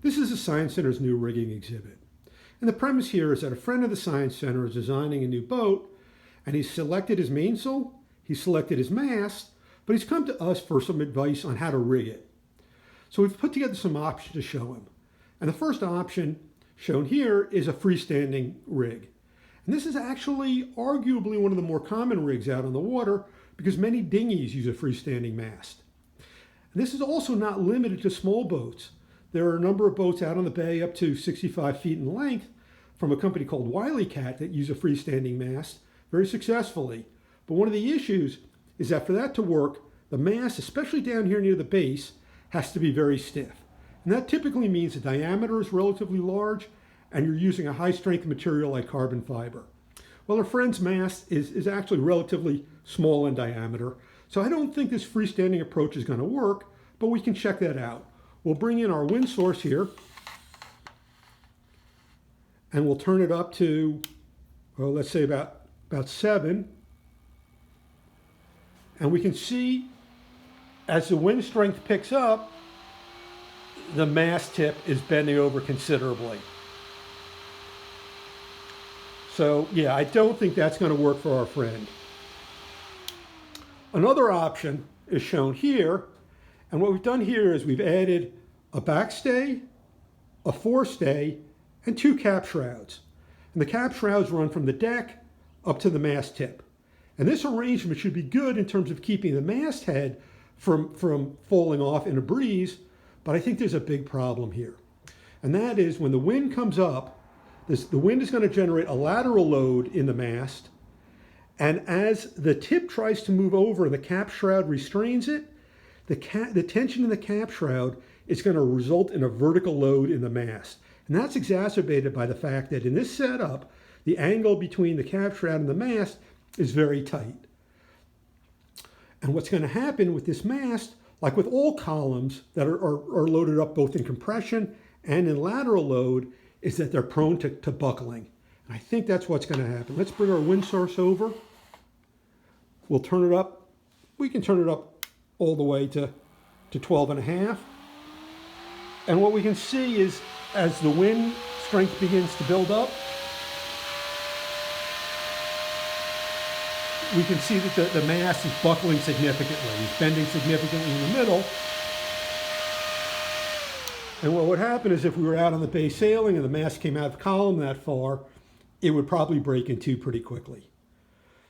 This is the Science Center's new rigging exhibit. And the premise here is that a friend of the Science Center is designing a new boat, and he's selected his mainsail, he's selected his mast, but he's come to us for some advice on how to rig it. So we've put together some options to show him. And the first option shown here is a freestanding rig. And this is actually arguably one of the more common rigs out on the water because many dinghies use a freestanding mast. And this is also not limited to small boats. There are a number of boats out on the bay up to 65 feet in length from a company called Wiley Cat that use a freestanding mast very successfully. But one of the issues is that for that to work, the mast, especially down here near the base, has to be very stiff. And that typically means the diameter is relatively large and you're using a high strength material like carbon fiber. Well, our friend's mast is actually relatively small in diameter, so I don't think this freestanding approach is going to work, but we can check that out. We'll bring in our wind source here, and we'll turn it up to, well, let's say about 7. And we can see as the wind strength picks up, the mast tip is bending over considerably. So yeah, I don't think that's going to work for our friend. Another option is shown here. And what we've done here is we've added a backstay, a forestay, and 2 cap shrouds. And the cap shrouds run from the deck up to the mast tip. And this arrangement should be good in terms of keeping the masthead from falling off in a breeze, but I think there's a big problem here. And that is when the wind comes up, the wind is going to generate a lateral load in the mast, and as the tip tries to move over and the cap shroud restrains it, the tension in the cap shroud is going to result in a vertical load in the mast. And that's exacerbated by the fact that in this setup, the angle between the cap shroud and the mast is very tight. And what's going to happen with this mast, like with all columns that are loaded up both in compression and in lateral load, is that they're prone to buckling. And I think that's what's going to happen. Let's bring our wind source over. We'll turn it up. We can turn it up all the way to 12.5. And what we can see is as the wind strength begins to build up, we can see that the mast is buckling significantly. It's bending significantly in the middle. And what would happen is if we were out on the bay sailing and the mast came out of the column that far, it would probably break in two pretty quickly.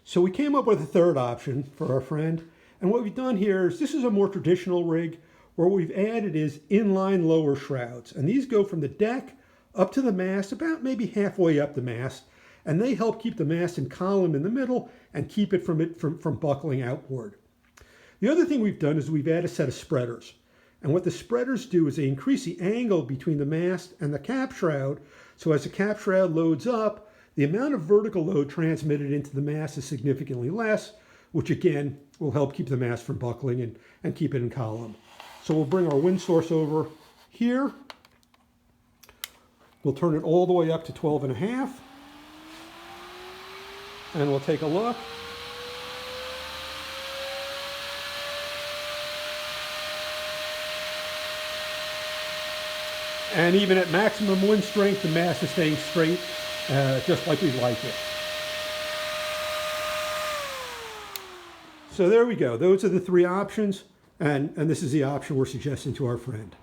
So we came up with a third option for our friend. And what we've done here is this is a more traditional rig where what we've added is inline lower shrouds. And these go from the deck up to the mast, about maybe halfway up the mast. And they help keep the mast in column in the middle and keep it from buckling outward. The other thing we've done is we've added a set of spreaders. And what the spreaders do is they increase the angle between the mast and the cap shroud. So as the cap shroud loads up, the amount of vertical load transmitted into the mast is significantly less, which again will help keep the mast from buckling and keep it in column. So we'll bring our wind source over here. We'll turn it all the way up to 12.5. And we'll take a look. And even at maximum wind strength, the mast is staying straight, just like we'd like it. So there we go. Those are the 3 options, and this is the option we're suggesting to our friend.